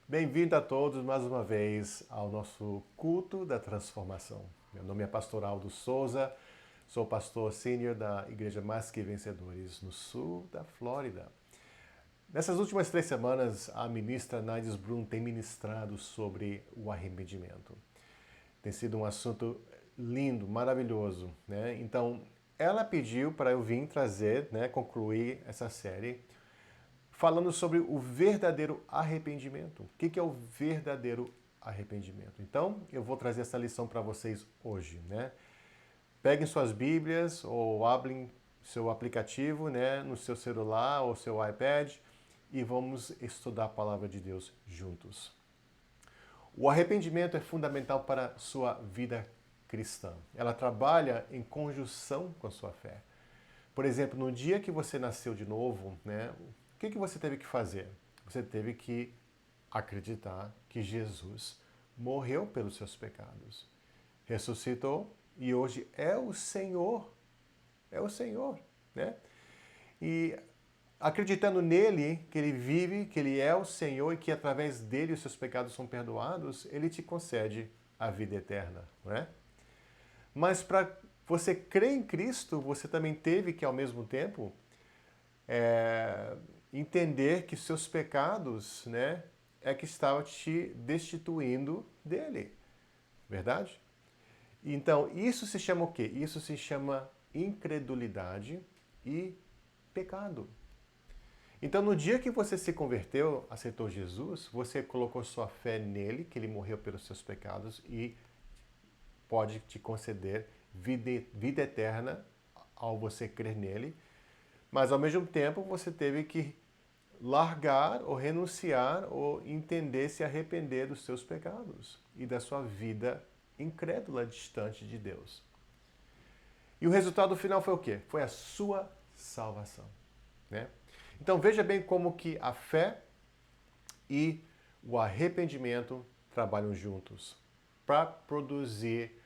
Bem-vindo a todos mais uma vez ao nosso culto da transformação. Meu nome é Pastor Aldo Souza, sou pastor sênior da Igreja Mais Que Vencedores no sul da Flórida. Nessas últimas 3 semanas, a ministra Naides Brum tem ministrado sobre o arrependimento. Tem sido um assunto lindo, maravilhoso, né? Então, ela pediu para eu vir trazer, concluir essa série falando sobre o verdadeiro arrependimento. O que é o verdadeiro arrependimento? Então, eu vou trazer essa lição para vocês hoje, né? Peguem suas Bíblias ou abrem seu aplicativo, né, no seu celular ou seu iPad e vamos estudar a palavra de Deus juntos. O arrependimento é fundamental para a sua vida cristã. Ela trabalha em conjunção com a sua fé. Por exemplo, no dia que você nasceu de novo, né, o que você teve que fazer? Você teve que acreditar que Jesus morreu pelos seus pecados, ressuscitou e hoje é o Senhor. É o Senhor, né? E acreditando nele, que ele vive, que ele é o Senhor e que através dele os seus pecados são perdoados, ele te concede a vida eterna, não é? Mas para você crer em Cristo, você também teve que, ao mesmo tempo, entender que seus pecados, né, é que estava te destituindo dele. Verdade? Então, isso se chama o quê? Isso se chama incredulidade e pecado. Então, no dia que você se converteu, aceitou Jesus, você colocou sua fé nele, que ele morreu pelos seus pecados e pode te conceder vida eterna ao você crer nele. Mas, ao mesmo tempo, você teve que largar ou renunciar ou entender, se arrepender dos seus pecados e da sua vida incrédula distante de Deus. E o resultado final foi o quê? Foi a sua salvação, né? Então veja bem como que a fé e o arrependimento trabalham juntos para produzir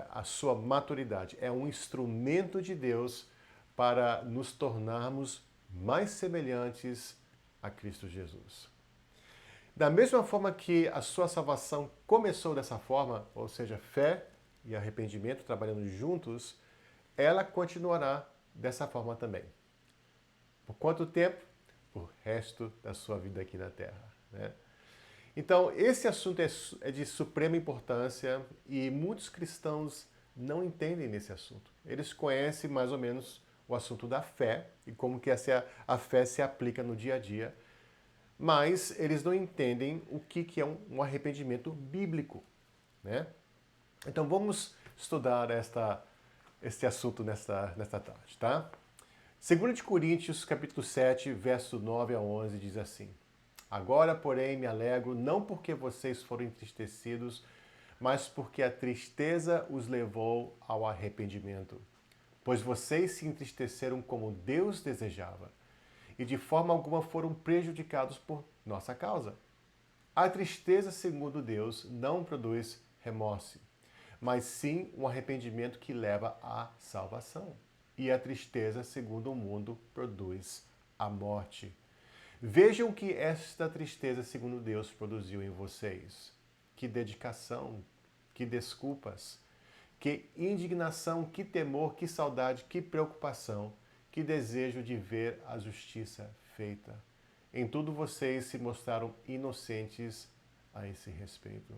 a sua maturidade. É um instrumento de Deus para nos tornarmos mais semelhantes a Cristo Jesus. Da mesma forma que a sua salvação começou dessa forma, ou seja, fé e arrependimento trabalhando juntos, ela continuará dessa forma também. Por quanto tempo? Por resto da sua vida aqui na Terra, né? Então, esse assunto é de suprema importância e muitos cristãos não entendem nesse assunto. Eles conhecem mais ou menos o assunto da fé e como que a fé se aplica no dia a dia, mas eles não entendem o que é um arrependimento bíblico, né? Então, vamos estudar este assunto nesta tarde, tá? 2 Coríntios, capítulo 7, verso 9 a 11, diz assim: Agora, porém, me alegro, não porque vocês foram entristecidos, mas porque a tristeza os levou ao arrependimento. Pois vocês se entristeceram como Deus desejava, e de forma alguma foram prejudicados por nossa causa. A tristeza, segundo Deus, não produz remorso, mas sim um arrependimento que leva à salvação. E a tristeza, segundo o mundo, produz a morte. Vejam que esta tristeza, segundo Deus, produziu em vocês. Que dedicação, que desculpas, que indignação, que temor, que saudade, que preocupação, que desejo de ver a justiça feita. Em tudo vocês se mostraram inocentes a esse respeito.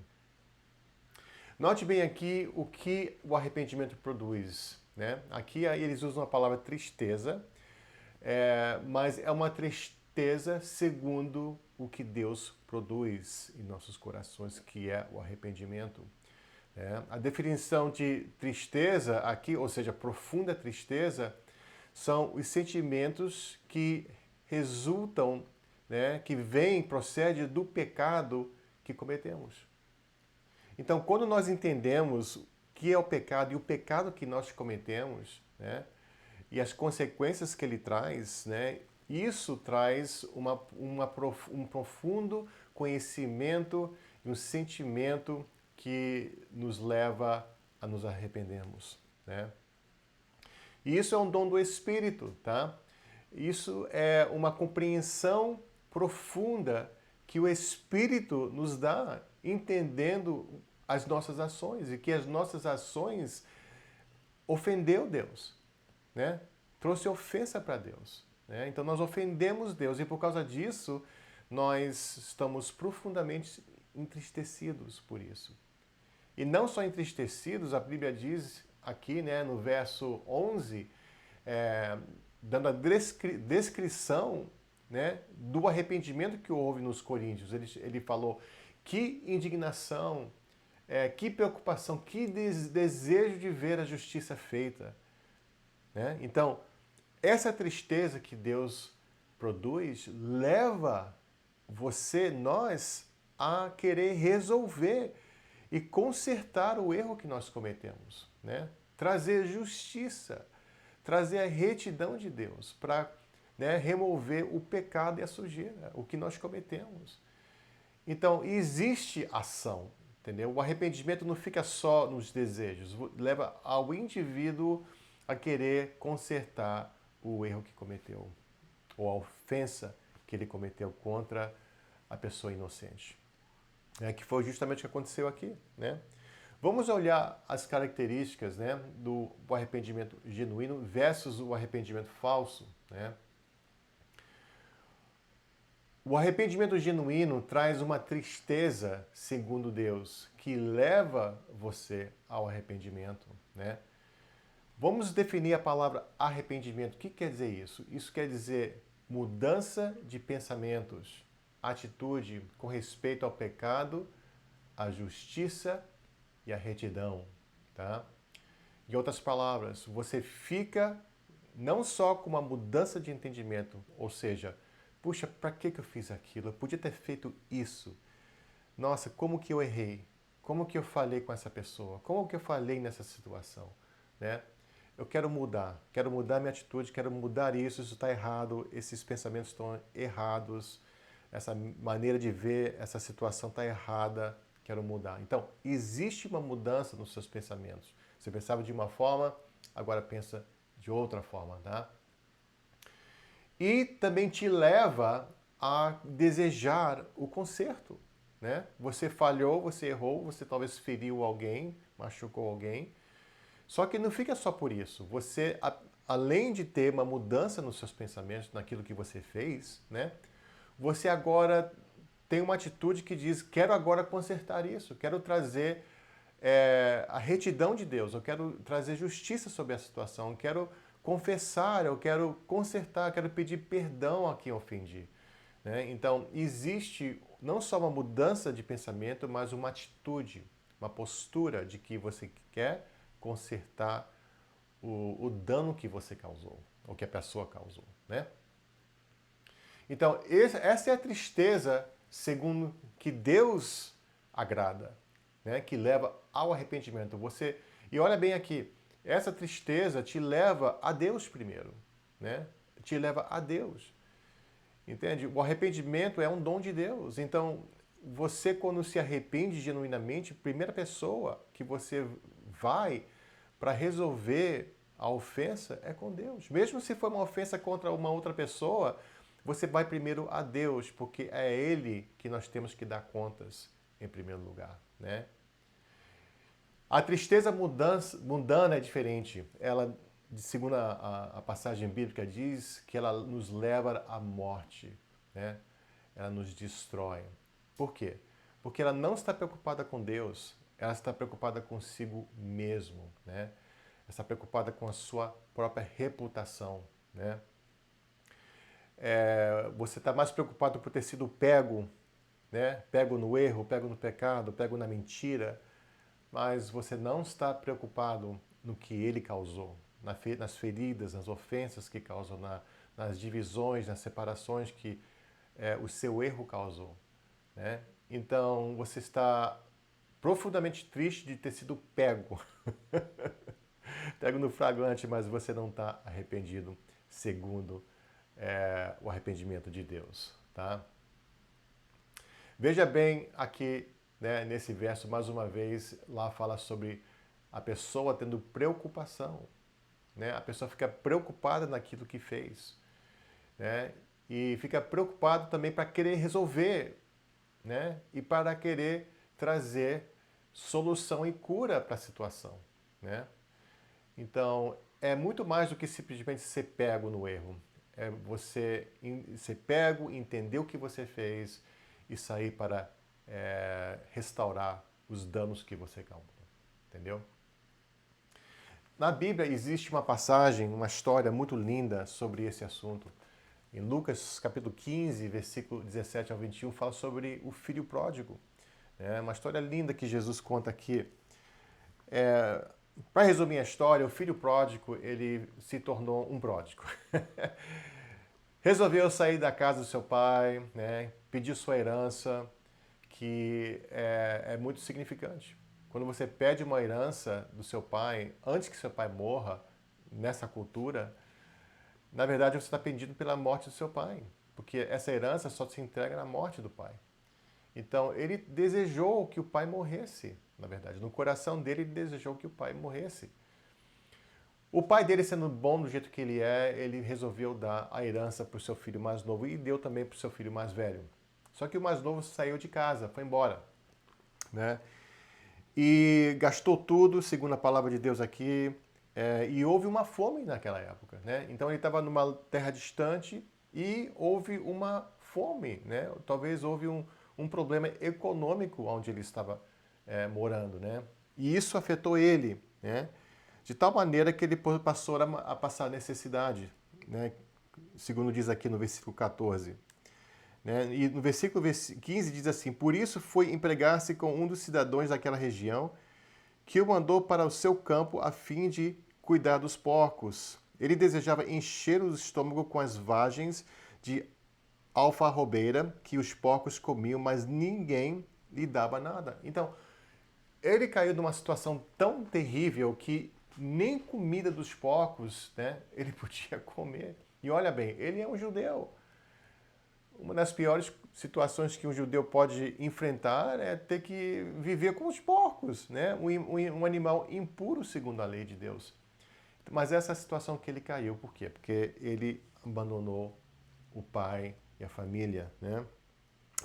Note bem aqui o que o arrependimento produz, né? Aqui eles usam a palavra tristeza, mas é uma tristeza segundo o que Deus produz em nossos corações, que é o arrependimento. A definição de tristeza aqui, ou seja, profunda tristeza, são os sentimentos que resultam, né, que vêm, procedem do pecado que cometemos. Então, quando nós entendemos o que é o pecado e o pecado que nós cometemos, né, e as consequências que ele traz, né, isso traz um profundo conhecimento e um sentimento que nos leva a nos arrependermos, né? E isso é um dom do Espírito, tá? Isso é uma compreensão profunda que o Espírito nos dá, entendendo as nossas ações e que as nossas ações ofendeu Deus, né? Trouxe ofensa para Deus, né? Então nós ofendemos Deus e por causa disso nós estamos profundamente entristecidos por isso. E não só entristecidos, a Bíblia diz aqui, né, no verso 11, dando a descrição, né, do arrependimento que houve nos coríntios. Ele falou, que indignação, que preocupação, que desejo de ver a justiça feita. Né? Então, essa tristeza que Deus produz leva nós, a querer resolver e consertar o erro que nós cometemos. Né? Trazer justiça, trazer a retidão de Deus para, né, remover o pecado e a sujeira, o que nós cometemos. Então, existe ação, entendeu? O arrependimento não fica só nos desejos, leva ao indivíduo a querer consertar o erro que cometeu, ou a ofensa que ele cometeu contra a pessoa inocente. Que foi justamente o que aconteceu aqui, né? Vamos olhar as características, né, do arrependimento genuíno versus o arrependimento falso, né? O arrependimento genuíno traz uma tristeza, segundo Deus, que leva você ao arrependimento, né? Vamos definir a palavra arrependimento. O que quer dizer isso? Isso quer dizer mudança de pensamentos, atitude com respeito ao pecado, à justiça e à retidão, tá? Em outras palavras, você fica não só com uma mudança de entendimento, ou seja, puxa, para que eu fiz aquilo? Eu podia ter feito isso. Nossa, como que eu errei? Como que eu falei com essa pessoa? Como que eu falei nessa situação? Né? Eu quero mudar minha atitude, quero mudar isso está errado, esses pensamentos estão errados, essa maneira de ver essa situação está errada, quero mudar. Então, existe uma mudança nos seus pensamentos. Você pensava de uma forma, agora pensa de outra forma, tá? E também te leva a desejar o conserto, né? Você falhou, você errou, você talvez feriu alguém, machucou alguém. Só que não fica só por isso. Você, além de ter uma mudança nos seus pensamentos, naquilo que você fez, né? Você agora tem uma atitude que diz, quero agora consertar isso, quero trazer a retidão de Deus, eu quero trazer justiça sobre a situação, eu quero confessar, eu quero consertar, eu quero pedir perdão a quem ofendi. Né? Então, existe não só uma mudança de pensamento, mas uma atitude, uma postura de que você quer consertar o dano que você causou, ou que a pessoa causou. Né? Então, essa é a tristeza segundo que Deus agrada, né? Que leva ao arrependimento. E olha bem aqui, essa tristeza te leva a Deus primeiro, né? Te leva a Deus. Entende? O arrependimento é um dom de Deus. Então, você quando se arrepende genuinamente, a primeira pessoa que você vai para resolver a ofensa é com Deus. Mesmo se for uma ofensa contra uma outra pessoa, você vai primeiro a Deus, porque é Ele que nós temos que dar contas em primeiro lugar, né? A tristeza mundana é diferente. Ela, segundo a passagem bíblica, diz que ela nos leva à morte, né? Ela nos destrói. Por quê? Porque ela não está preocupada com Deus, ela está preocupada consigo mesmo, né? Ela está preocupada com a sua própria reputação, né? Você está mais preocupado por ter sido pego, né? Pego no erro, pego no pecado, pego na mentira, mas você não está preocupado no que ele causou, nas feridas, nas ofensas que causou, nas divisões, nas separações que o seu erro causou. Né? Então você está profundamente triste de ter sido pego, pego no flagrante, mas você não está arrependido segundo o arrependimento de Deus. Tá? Veja bem aqui, né, nesse verso, mais uma vez, lá fala sobre a pessoa tendo preocupação. Né? A pessoa fica preocupada naquilo que fez. Né? E fica preocupado também para querer resolver né? E para querer trazer solução e cura para a situação, né? Então, é muito mais do que simplesmente ser pego no erro. É você ser pego, entender o que você fez e sair para restaurar os danos que você causou. Entendeu? Na Bíblia existe uma passagem, uma história muito linda sobre esse assunto. Em Lucas capítulo 15, versículo 17 ao 21, fala sobre o filho pródigo. É uma história linda que Jesus conta aqui. Para resumir a história, o filho pródigo, ele se tornou um pródigo. Resolveu sair da casa do seu pai, né? Pediu sua herança, que é muito significante. Quando você pede uma herança do seu pai, antes que seu pai morra, nessa cultura, na verdade você está pedindo pela morte do seu pai, porque essa herança só se entrega na morte do pai. Então, ele desejou que o pai morresse, na verdade. No coração dele, ele desejou que o pai morresse. O pai dele, sendo bom do jeito que ele é, ele resolveu dar a herança para o seu filho mais novo e deu também para o seu filho mais velho. Só que o mais novo saiu de casa, foi embora, né? E gastou tudo, segundo a palavra de Deus aqui, e houve uma fome naquela época, né? Então ele estava numa terra distante e houve uma fome, né? Talvez houve um problema econômico onde ele estava morando, né? E isso afetou ele, né? De tal maneira que ele passou a passar necessidade, né? Segundo diz aqui no versículo 14. Né? E no versículo 15 diz assim: Por isso foi empregar-se com um dos cidadãos daquela região, que o mandou para o seu campo a fim de cuidar dos porcos. Ele desejava encher o estômago com as vagens de alfarrobeira que os porcos comiam, mas ninguém lhe dava nada. Então, ele caiu numa situação tão terrível que nem comida dos porcos, né, ele podia comer. E olha bem, ele é um judeu. Uma das piores situações que um judeu pode enfrentar é ter que viver com os porcos, né? Um animal impuro segundo a lei de Deus. Mas essa é a situação que ele caiu. Por quê? Porque ele abandonou o pai e a família, né?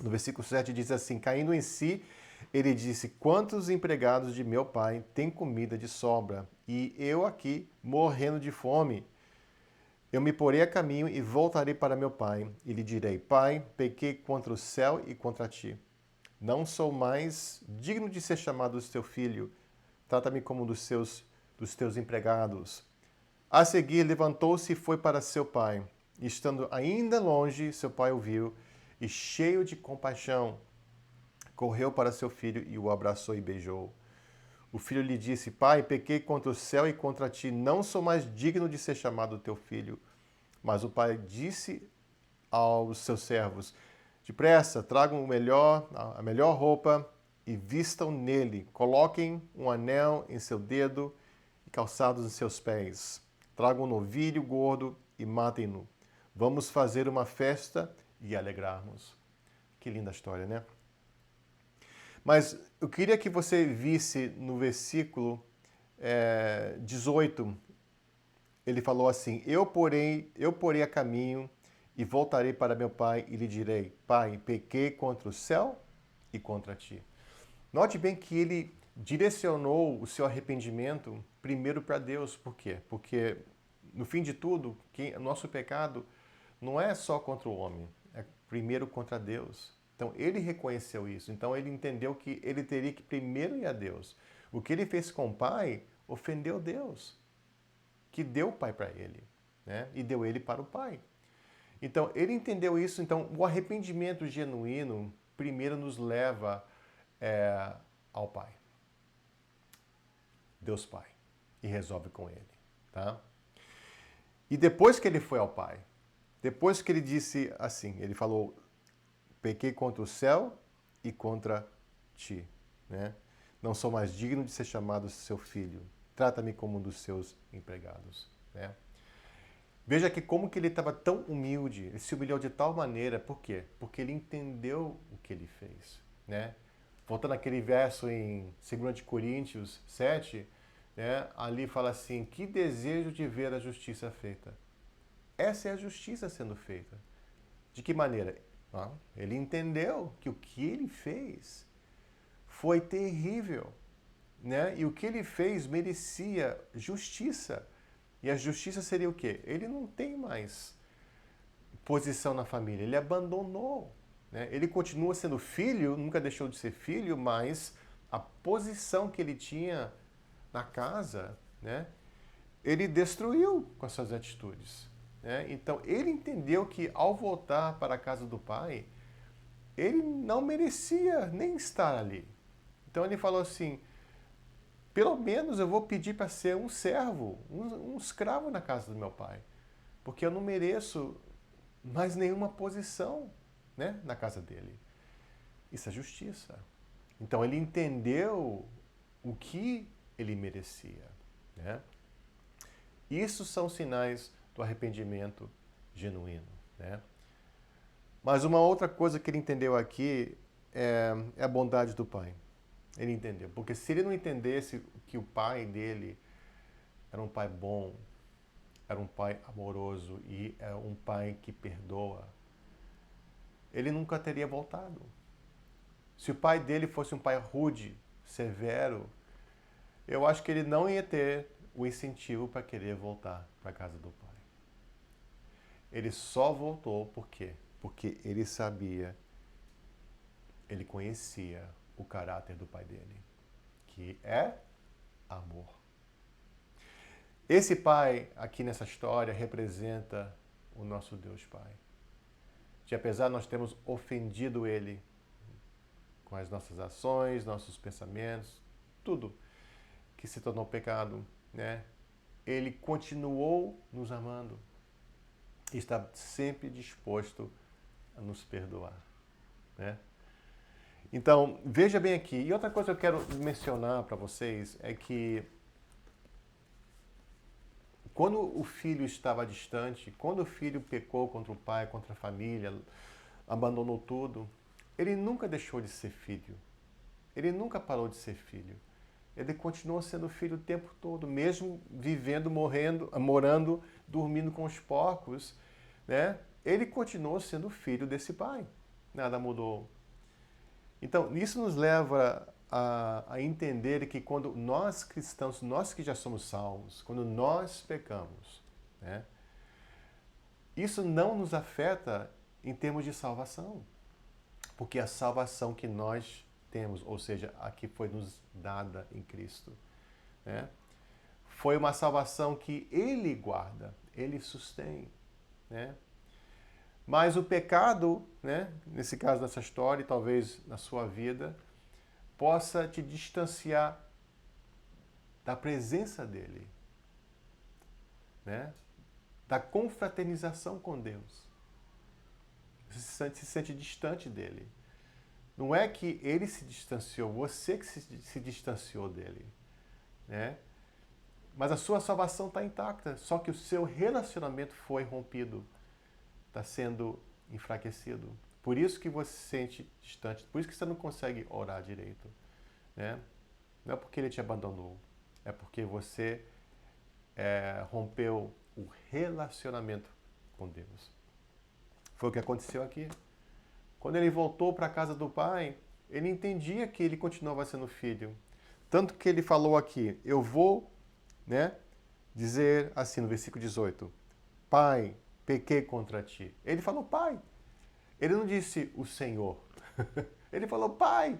No versículo 7 diz assim: Caindo em si, ele disse: Quantos empregados de meu pai têm comida de sobra, e eu aqui morrendo de fome? Eu me porei a caminho e voltarei para meu pai, e lhe direi: Pai, pequei contra o céu e contra ti. Não sou mais digno de ser chamado teu filho. Trata-me como um dos teus empregados. A seguir, levantou-se e foi para seu pai. E estando ainda longe, seu pai o viu, e cheio de compaixão, correu para seu filho e o abraçou e beijou. O filho lhe disse: Pai, pequei contra o céu e contra ti, não sou mais digno de ser chamado teu filho. Mas o pai disse aos seus servos: Depressa, tragam a melhor roupa e vistam nele. Coloquem um anel em seu dedo e calçados em seus pés. Tragam um novilho gordo e matem-no. Vamos fazer uma festa e alegrarmos. Que linda história, né? Mas eu queria que você visse no versículo 18, ele falou assim: eu porei a caminho e voltarei para meu pai e lhe direi: Pai, pequei contra o céu e contra ti. Note bem que ele direcionou o seu arrependimento primeiro para Deus. Por quê? Porque, no fim de tudo, o nosso pecado não é só contra o homem, é primeiro contra Deus. Então, ele reconheceu isso. Então, ele entendeu que ele teria que primeiro ir a Deus. O que ele fez com o pai ofendeu Deus, que deu o pai para ele, né? E deu ele para o pai. Então, ele entendeu isso. Então, o arrependimento genuíno primeiro nos leva ao pai, Deus Pai, e resolve com ele, tá? E depois que ele foi ao pai, depois que ele disse assim, ele falou: pequei contra o céu e contra ti, né? Não sou mais digno de ser chamado seu filho. Trata-me como um dos seus empregados, né? Veja que como que ele estava tão humilde, ele se humilhou de tal maneira, por quê? Porque ele entendeu o que ele fez, né? Voltando àquele verso em 2 Coríntios 7, né? Ali fala assim: que desejo de ver a justiça feita. Essa é a justiça sendo feita. De que maneira? Ó, ele entendeu que o que ele fez foi terrível, né? E o que ele fez merecia justiça. E a justiça seria o quê? Ele não tem mais posição na família, ele abandonou, né? Ele continua sendo filho, nunca deixou de ser filho, mas a posição que ele tinha na casa, né? Ele destruiu com as suas atitudes, né? Então ele entendeu que ao voltar para a casa do pai, ele não merecia nem estar ali. Então ele falou assim: pelo menos eu vou pedir para ser um servo, um escravo na casa do meu pai, porque eu não mereço mais nenhuma posição, né, na casa dele. Isso é justiça. Então ele entendeu o que ele merecia, né? Isso são sinais do arrependimento genuíno, né? Mas uma outra coisa que ele entendeu aqui é a bondade do pai. Ele entendeu. Porque se ele não entendesse que o pai dele era um pai bom, era um pai amoroso e é um pai que perdoa, ele nunca teria voltado. Se o pai dele fosse um pai rude, severo, eu acho que ele não ia ter o incentivo para querer voltar para a casa do pai. Ele só voltou por quê? Porque ele sabia, ele conhecia o caráter do pai dele, que é amor. Esse pai, aqui nessa história, representa o nosso Deus Pai. Que apesar de nós termos ofendido Ele com as nossas ações, nossos pensamentos, tudo que se tornou pecado, né? Ele continuou nos amando e está sempre disposto a nos perdoar, né? Então, veja bem aqui. E outra coisa que eu quero mencionar para vocês é que quando o filho estava distante, quando o filho pecou contra o pai, contra a família, abandonou tudo, ele nunca deixou de ser filho. Ele nunca parou de ser filho. Ele continuou sendo filho o tempo todo, mesmo vivendo, morando, dormindo com os porcos, né? Ele continuou sendo filho desse pai. Nada mudou. Então, isso nos leva a entender que quando nós cristãos, nós que já somos salvos, quando nós pecamos, né, isso não nos afeta em termos de salvação. Porque a salvação que nós temos, ou seja, a que foi nos dada em Cristo, né, foi uma salvação que Ele guarda, Ele sustém, né? Mas o pecado, né, nesse caso dessa história, e talvez na sua vida, possa te distanciar da presença dele, né? Da confraternização com Deus. Você se sente distante dele. Não é que ele se distanciou, você que se distanciou dele, né? Mas a sua salvação está intacta, só que o seu relacionamento foi rompido, está sendo enfraquecido. Por isso que você se sente distante, por isso que você não consegue orar direito, né? Não é porque ele te abandonou, é porque você rompeu o relacionamento com Deus. Foi o que aconteceu aqui. Quando ele voltou para a casa do pai, ele entendia que ele continuava sendo filho. Tanto que ele falou aqui, eu vou, né, dizer assim no versículo 18, Pai, pequei contra ti. Ele falou Pai. Ele não disse o Senhor. Ele falou Pai.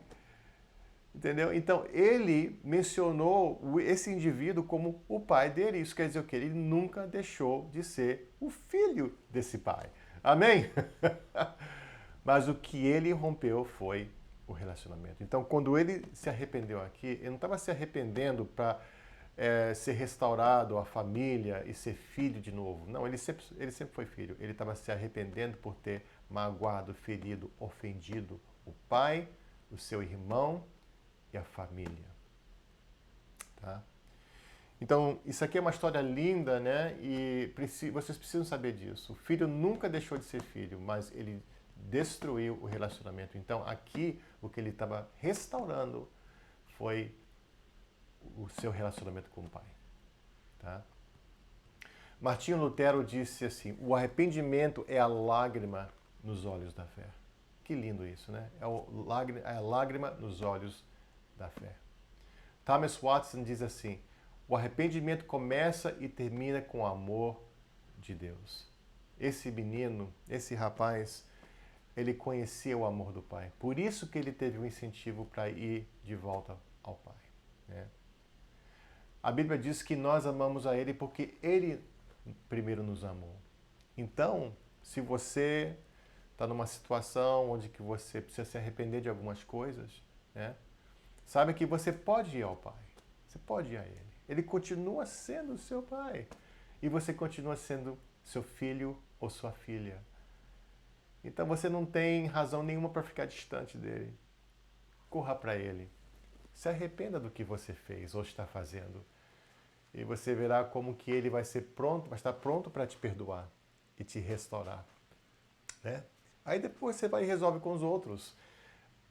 Entendeu? Então, ele mencionou esse indivíduo como o pai dele. Isso quer dizer o quê? Ele nunca deixou de ser o filho desse pai. Amém? Mas o que ele rompeu foi o relacionamento. Então, quando ele se arrependeu aqui, ele não estava se arrependendo para ser restaurado à família e ser filho de novo. Não, ele sempre foi filho. Ele estava se arrependendo por ter magoado, ferido, ofendido o pai, o seu irmão e a família. Tá? Então, isso aqui é uma história linda, né? E vocês precisam saber disso. O filho nunca deixou de ser filho, mas ele destruiu o relacionamento. Então, aqui, o que ele estava restaurando foi o seu relacionamento com o pai. Tá? Martinho Lutero disse assim, o arrependimento é a lágrima nos olhos da fé. Que lindo isso, né? É a lágrima nos olhos da fé. Thomas Watson diz assim: o arrependimento começa e termina com o amor de Deus. Esse menino, esse rapaz, ele conhecia o amor do Pai. Por isso que ele teve um incentivo para ir de volta ao Pai. Né? A Bíblia diz que nós amamos a Ele porque Ele primeiro nos amou. Então, se você está numa situação onde que você precisa se arrepender de algumas coisas, né? Saiba que você pode ir ao Pai. Você pode ir a Ele. Ele continua sendo seu Pai. E você continua sendo seu filho ou sua filha. Então você não tem razão nenhuma para ficar distante dele. Corra para Ele. Se arrependa do que você fez ou está fazendo. E você verá como que Ele vai estar pronto para te perdoar e te restaurar. Né? Aí depois você vai e resolve com os outros.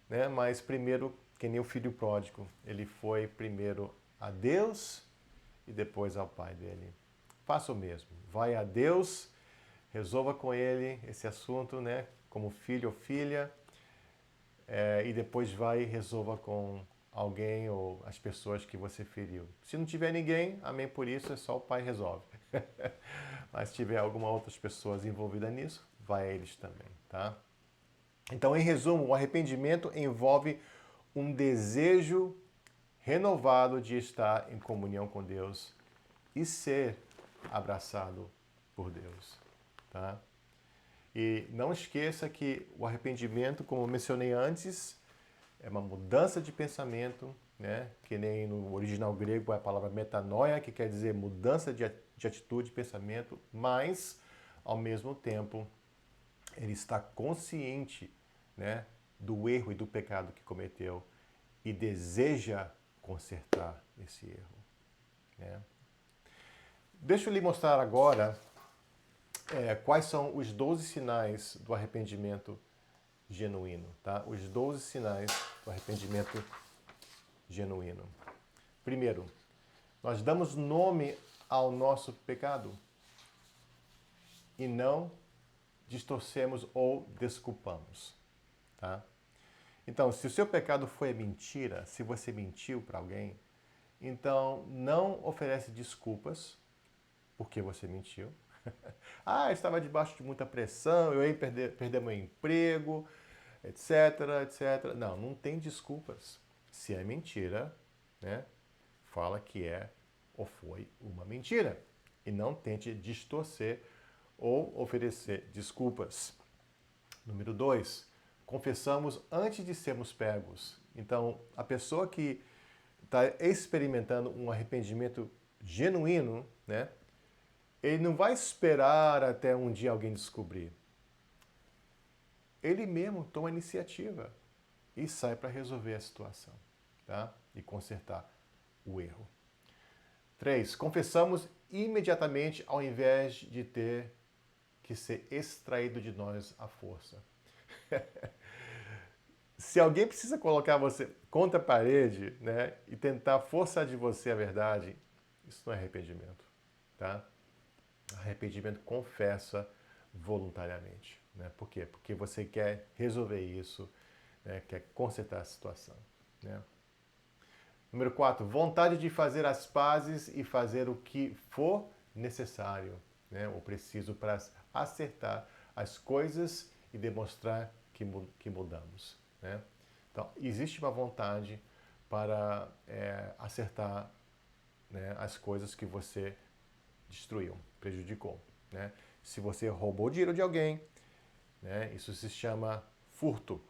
Né? Mas primeiro, que nem o filho pródigo, ele foi primeiro a Deus e depois ao pai dele. Faça o mesmo. Vai a Deus, resolva com ele esse assunto, né? Como filho ou filha, e depois vai e resolva com alguém ou as pessoas que você feriu. Se não tiver ninguém, amém por isso, é só o pai resolve. Mas se tiver alguma outras pessoas envolvidas nisso, vai a eles também, tá? Então, em resumo, o arrependimento envolve um desejo renovado de estar em comunhão com Deus e ser abraçado por Deus, tá? E não esqueça que o arrependimento, como eu mencionei antes, é uma mudança de pensamento, né? Que nem no original grego é a palavra metanoia, que quer dizer mudança de atitude, de pensamento, mas, ao mesmo tempo, ele está consciente, né, do erro e do pecado que cometeu e deseja consertar esse erro. Né? Deixa eu lhe mostrar agora quais são os 12 sinais do arrependimento genuíno. Tá? Os 12 sinais do arrependimento genuíno. Primeiro, nós damos nome ao nosso pecado e não distorcemos ou desculpamos. Tá? Então, se o seu pecado foi mentira, se você mentiu para alguém, então não oferece desculpas porque você mentiu. Estava debaixo de muita pressão, eu ia perder meu emprego, etc, etc. Não, não tem desculpas. Se é mentira, né, fala que é ou foi uma mentira. E não tente distorcer ou oferecer desculpas. Número 2, confessamos antes de sermos pegos. Então, a pessoa que está experimentando um arrependimento genuíno, né, ele não vai esperar até um dia alguém descobrir. Ele mesmo toma a iniciativa e sai para resolver a situação, tá? E consertar o erro. 3, confessamos imediatamente ao invés de ter que ser extraído de nós à força. Se alguém precisa colocar você contra a parede, né, e tentar forçar de você a verdade, isso não é arrependimento, tá? Arrependimento confessa voluntariamente, né? Por quê? Porque você quer resolver isso, né, quer consertar a situação, né? Número 4, vontade de fazer as pazes e fazer o que for necessário, né, ou preciso para acertar as coisas e demonstrar que mudamos. Né? Então, existe uma vontade para acertar, né, as coisas que você destruiu, prejudicou. Né? Se você roubou dinheiro de alguém, né, isso se chama furto.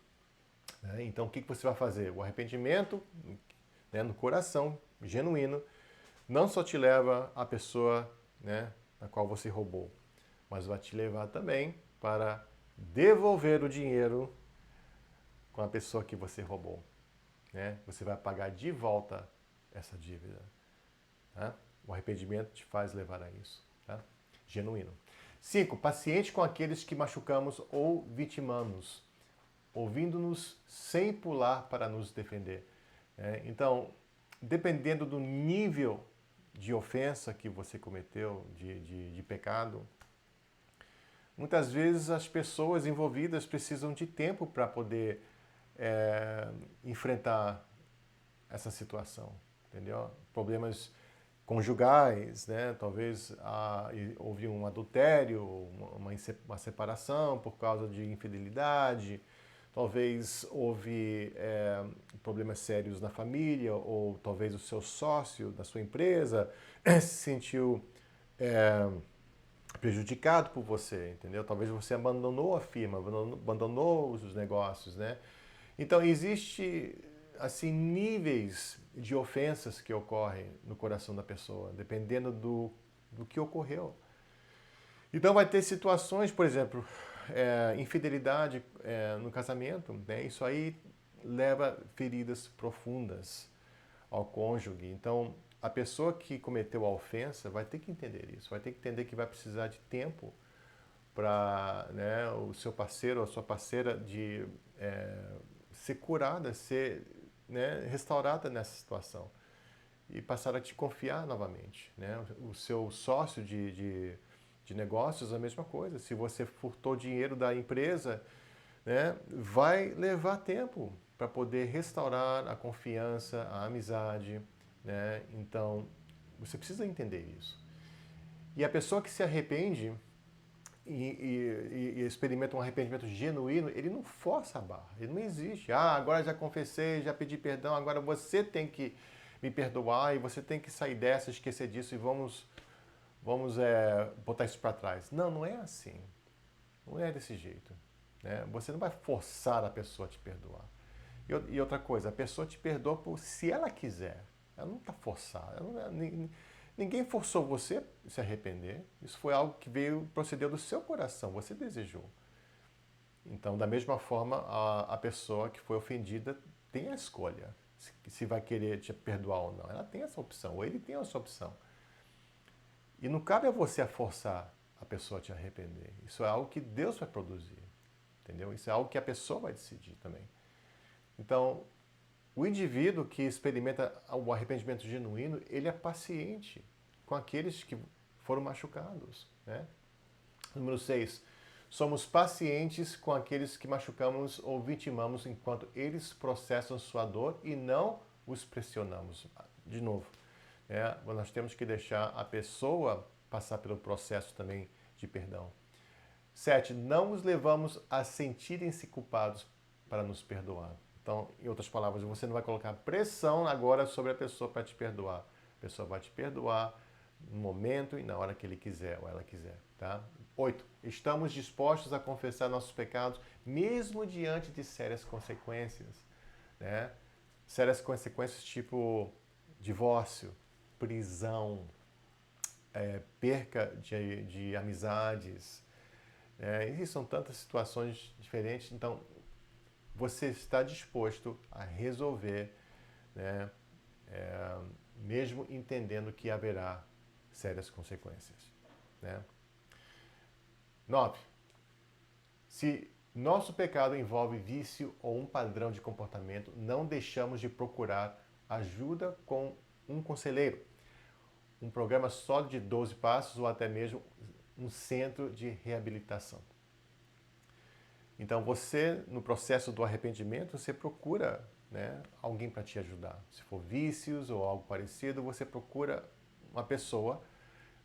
Né? Então, o que você vai fazer? O arrependimento, né, no coração, genuíno, não só te leva à pessoa, né, na qual você roubou, mas vai te levar também para devolver o dinheiro com a pessoa que você roubou. Né? Você vai pagar de volta essa dívida. Tá? O arrependimento te faz levar a isso. Tá? Genuíno. 5. Paciente com aqueles que machucamos ou vitimamos, ouvindo-nos sem pular para nos defender. Então, dependendo do nível de ofensa que você cometeu, de pecado, muitas vezes as pessoas envolvidas precisam de tempo para poder enfrentar essa situação, entendeu? Problemas conjugais, né? Talvez houve um adultério, uma separação por causa de infidelidade, talvez houve problemas sérios na família, ou talvez o seu sócio da sua empresa se sentiu prejudicado por você, entendeu? Talvez você abandonou a firma, abandonou os negócios, né? Então, existe, assim, níveis de ofensas que ocorrem no coração da pessoa, dependendo do que ocorreu. Então, vai ter situações, por exemplo, infidelidade no casamento, né? Isso aí leva feridas profundas ao cônjuge. Então, a pessoa que cometeu a ofensa vai ter que entender isso, vai ter que entender que vai precisar de tempo para, né, o seu parceiro ou a sua parceira de ser curada, ser, né, restaurada nessa situação e passar a te confiar novamente, né? O seu sócio de negócios, a mesma coisa. Se você furtou dinheiro da empresa, né, vai levar tempo para poder restaurar a confiança, a amizade, né? Então, você precisa entender isso. E a pessoa que se arrepende e experimenta um arrependimento genuíno, ele não força a barra, ele não existe. Ah, agora já confessei, já pedi perdão, agora você tem que me perdoar e você tem que sair dessa, esquecer disso e vamos botar isso para trás. Não, não é assim. Não é desse jeito. Né? Você não vai forçar a pessoa a te perdoar. E outra coisa, a pessoa te perdoa se ela quiser. Ela não está forçada. Ninguém forçou você a se arrepender. Isso foi algo que procedeu do seu coração. Você desejou. Então, da mesma forma, a pessoa que foi ofendida tem a escolha. Se vai querer te perdoar ou não. Ela tem essa opção. Ou ele tem essa opção. E não cabe a você forçar a pessoa a te arrepender. Isso é algo que Deus vai produzir. Entendeu? Isso é algo que a pessoa vai decidir também. Então, o indivíduo que experimenta o arrependimento genuíno, ele é paciente com aqueles que foram machucados. Né? Número 6. Somos pacientes com aqueles que machucamos ou vitimamos enquanto eles processam sua dor e não os pressionamos. De novo, nós temos que deixar a pessoa passar pelo processo também de perdão. 7. Não os levamos a sentirem-se culpados para nos perdoar. Então, em outras palavras, você não vai colocar pressão agora sobre a pessoa para te perdoar. A pessoa vai te perdoar no momento e na hora que ele quiser ou ela quiser. Tá? 8. Estamos dispostos a confessar nossos pecados, mesmo diante de sérias consequências. Né? Sérias consequências tipo divórcio, prisão, perca de amizades. E são tantas situações diferentes. Então, você está disposto a resolver, né, mesmo entendendo que haverá sérias consequências. Né? 9. Se nosso pecado envolve vício ou um padrão de comportamento, não deixamos de procurar ajuda com um conselheiro, um programa só de 12 passos ou até mesmo um centro de reabilitação. Então você, no processo do arrependimento, você procura, né, alguém para te ajudar. Se for vícios ou algo parecido, você procura uma pessoa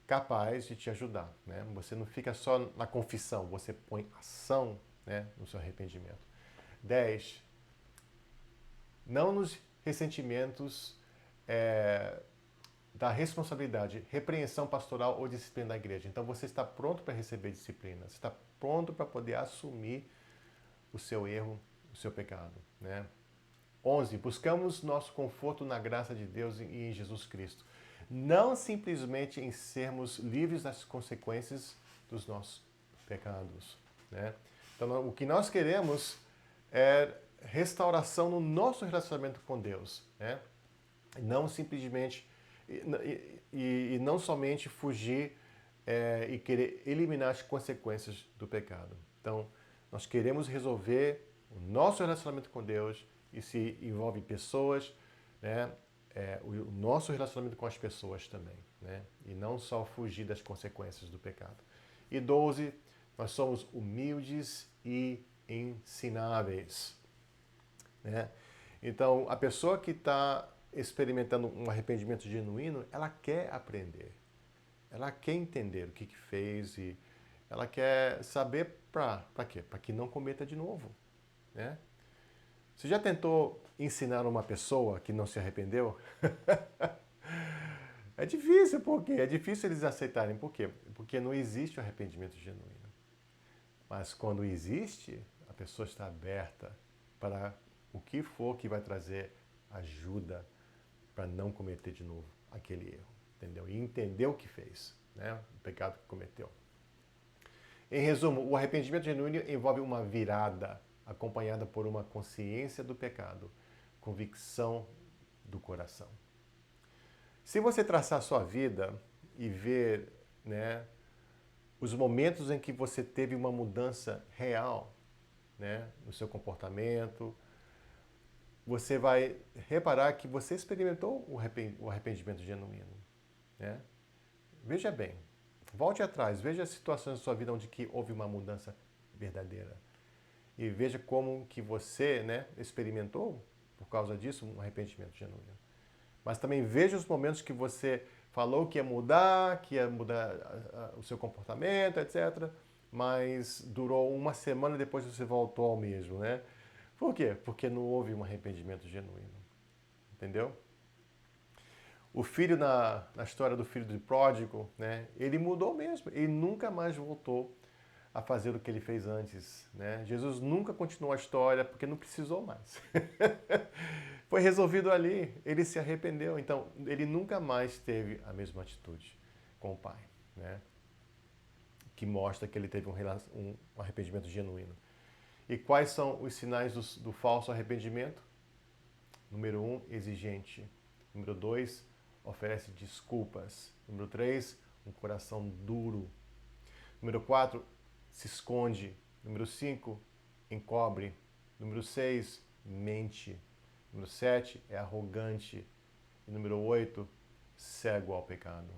capaz de te ajudar. Né? Você não fica só na confissão, você põe ação, né, no seu arrependimento. 10. Não nos ressentimentos da responsabilidade, repreensão pastoral ou disciplina da igreja. Então você está pronto para receber disciplina, você está pronto para poder assumir o seu erro, o seu pecado. Né? 11. Buscamos nosso conforto na graça de Deus e em Jesus Cristo. Não simplesmente em sermos livres das consequências dos nossos pecados. Né? Então, o que nós queremos é restauração no nosso relacionamento com Deus. Né? Não simplesmente e não somente fugir e querer eliminar as consequências do pecado. Então, nós queremos resolver o nosso relacionamento com Deus e se envolve pessoas, né? O nosso relacionamento com as pessoas também, né? E não só fugir das consequências do pecado. E 12, Nós somos humildes e ensináveis, né? Então, a pessoa que está experimentando um arrependimento genuíno, ela quer aprender. Ela quer entender o que fez e ela quer saber para quê? Para que não cometa de novo, né? Você já tentou ensinar uma pessoa que não se arrependeu? É difícil, por quê? É difícil eles aceitarem. Por quê? Porque não existe o arrependimento genuíno. Mas quando existe, a pessoa está aberta para o que for que vai trazer ajuda para não cometer de novo aquele erro, entendeu? E entender o que fez, né? O pecado que cometeu. Em resumo, o arrependimento genuíno envolve uma virada acompanhada por uma consciência do pecado, convicção do coração. Se você traçar a sua vida e ver, né, os momentos em que você teve uma mudança real, né, no seu comportamento, você vai reparar que você experimentou o arrependimento genuíno, né? Veja bem, volte atrás, veja as situações da sua vida onde que houve uma mudança verdadeira. E veja como que você, né, experimentou, por causa disso, um arrependimento genuíno. Mas também veja os momentos que você falou que ia mudar o seu comportamento, etc. Mas durou uma semana depois você voltou ao mesmo, né? Por quê? Porque não houve um arrependimento genuíno. Entendeu? O filho, na história do filho do pródigo, né? Ele mudou mesmo. Ele nunca mais voltou a fazer o que ele fez antes, né? Jesus nunca continuou a história porque não precisou mais. Foi resolvido ali, ele se arrependeu, então ele nunca mais teve a mesma atitude com o pai, né? Que mostra que ele teve um arrependimento genuíno. E quais são os sinais do falso arrependimento? Número 1, exigente. Número 2, oferece desculpas. Número 3, um coração duro. Número 4, se esconde. Número 5, encobre. Número 6, mente. Número 7, é arrogante. E número 8, cego ao pecado.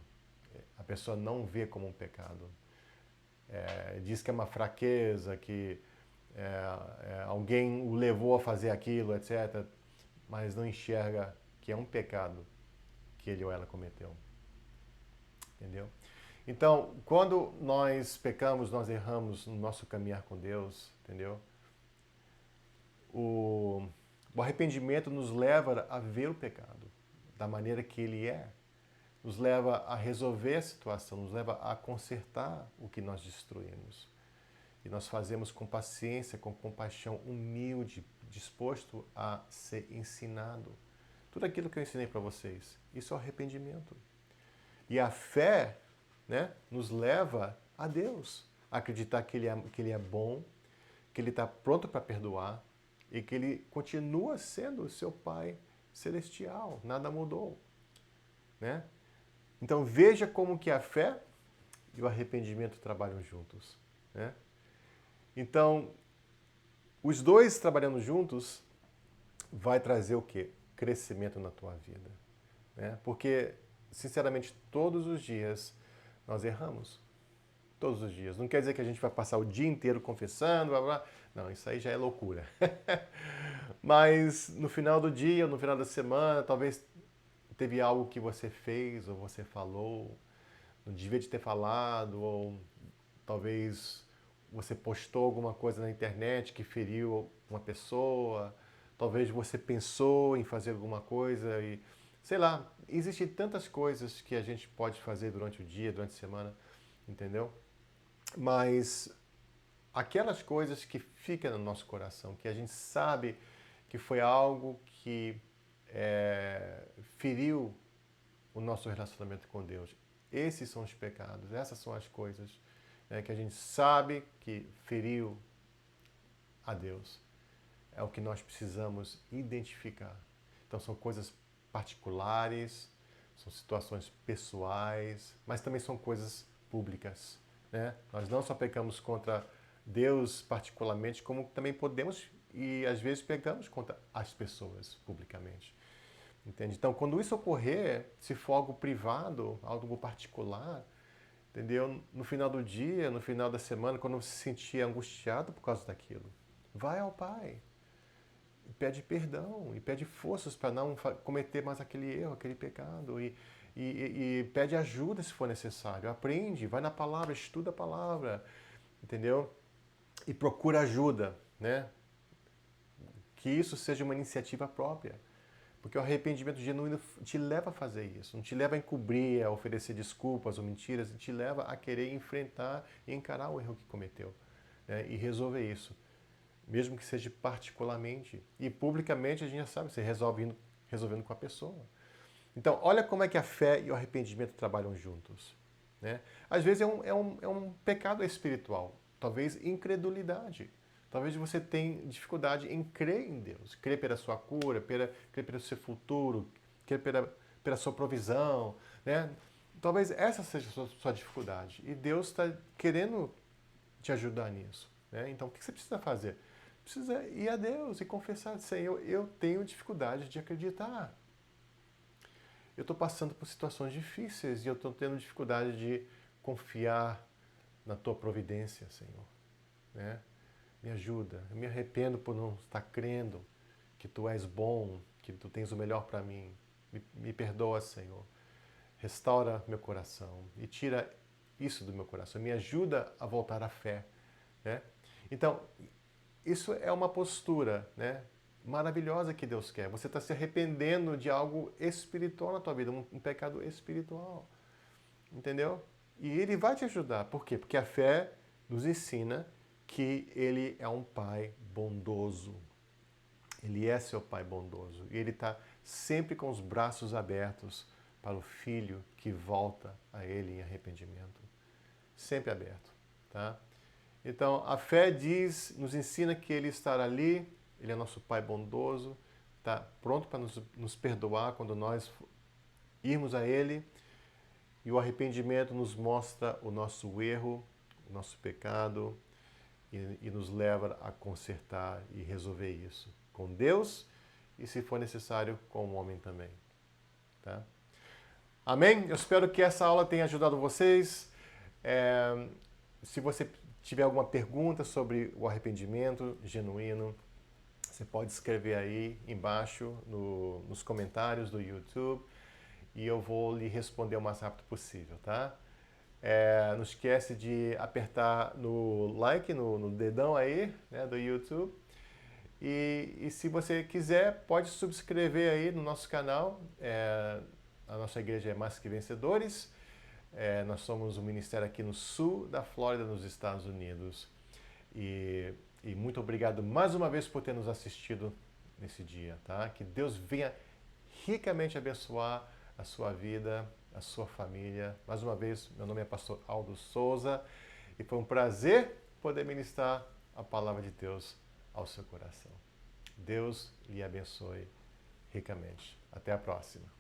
A pessoa não vê como um pecado. Diz que é uma fraqueza, que alguém o levou a fazer aquilo, etc. Mas não enxerga que é um pecado que ele ou ela cometeu. Entendeu? Então, quando nós pecamos, nós erramos no nosso caminhar com Deus, entendeu? O arrependimento nos leva a ver o pecado da maneira que ele é, nos leva a resolver a situação, nos leva a consertar o que nós destruímos. E nós fazemos com paciência, com compaixão, humilde, disposto a ser ensinado. Tudo aquilo que eu ensinei para vocês, isso é o arrependimento. E a fé, né, nos leva a Deus, a acreditar que Ele é bom, que Ele está pronto para perdoar e que Ele continua sendo o seu Pai celestial, nada mudou, né? Então veja como que a fé e o arrependimento trabalham juntos, né? Então, os dois trabalhando juntos vai trazer o quê? Crescimento na tua vida, né? Porque, sinceramente, todos os dias nós erramos. Todos os dias. Não quer dizer que a gente vai passar o dia inteiro confessando, blá, blá. Não, isso aí já é loucura. Mas no final do dia, no final da semana, talvez teve algo que você fez ou você falou, não devia de ter falado, ou talvez você postou alguma coisa na internet que feriu uma pessoa, talvez você pensou em fazer alguma coisa e, sei lá, existem tantas coisas que a gente pode fazer durante o dia, durante a semana, entendeu? Mas aquelas coisas que ficam no nosso coração, que a gente sabe que foi algo que feriu o nosso relacionamento com Deus. Esses são os pecados, essas são as coisas, né, que a gente sabe que feriu a Deus. É o que nós precisamos identificar. Então são coisas particulares, são situações pessoais, mas também são coisas públicas, né? Nós não só pecamos contra Deus particularmente, como também podemos e às vezes pecamos contra as pessoas publicamente. Entende? Então, quando isso ocorrer, se for algo privado, algo particular, entendeu? No final do dia, no final da semana, quando você se sentir angustiado por causa daquilo, vai ao Pai. E pede perdão e pede forças para não cometer mais aquele erro, aquele pecado. E pede ajuda se for necessário. Aprende, vai na palavra, estuda a palavra, entendeu? E procura ajuda, né? Que isso seja uma iniciativa própria. Porque o arrependimento genuíno te leva a fazer isso. Não te leva a encobrir, a oferecer desculpas ou mentiras. Te leva a querer enfrentar e encarar o erro que cometeu. Né? E resolver isso. Mesmo que seja particularmente. E publicamente a gente já sabe, você resolvendo com a pessoa. Então, olha como é que a fé e o arrependimento trabalham juntos. Né? Às vezes é um pecado espiritual. Talvez incredulidade. Talvez você tenha dificuldade em crer em Deus. Crer pela sua cura, crer pelo seu futuro, crer pela sua provisão. Né? Talvez essa seja a sua dificuldade. E Deus está querendo te ajudar nisso. Né? Então, o que você precisa fazer? Precisa ir a Deus e confessar, Senhor, eu tenho dificuldade de acreditar. Eu estou passando por situações difíceis e eu estou tendo dificuldade de confiar na Tua providência, Senhor. Né? Me ajuda. Eu me arrependo por não estar crendo que Tu és bom, que Tu tens o melhor para mim. Me perdoa, Senhor. Restaura meu coração e tira isso do meu coração. Me ajuda a voltar à fé. Né? Então, isso é uma postura, né, maravilhosa que Deus quer. Você está se arrependendo de algo espiritual na tua vida, um pecado espiritual. Entendeu? E Ele vai te ajudar. Por quê? Porque a fé nos ensina que Ele é um Pai bondoso. Ele é seu Pai bondoso. E Ele está sempre com os braços abertos para o filho que volta a Ele em arrependimento. Sempre aberto. Tá? Então, a fé nos ensina que Ele estará ali, Ele é nosso Pai bondoso, está pronto para nos perdoar quando nós irmos a Ele. E o arrependimento nos mostra o nosso erro, o nosso pecado, e nos leva a consertar e resolver isso com Deus e, se for necessário, com o homem também. Tá? Amém? Eu espero que essa aula tenha ajudado vocês. Se você tiver alguma pergunta sobre o arrependimento genuíno, você pode escrever aí embaixo nos comentários do YouTube e eu vou lhe responder o mais rápido possível, tá? Não esquece de apertar no like, no dedão aí, né, do YouTube. E se você quiser, pode subscrever aí no nosso canal. A nossa igreja é Mais Que Vencedores. Nós somos um ministério aqui no sul da Flórida, nos Estados Unidos. E muito obrigado mais uma vez por ter nos assistido nesse dia, tá? Que Deus venha ricamente abençoar a sua vida, a sua família. Mais uma vez, meu nome é pastor Aldo Souza e foi um prazer poder ministrar a palavra de Deus ao seu coração. Deus lhe abençoe ricamente. Até a próxima.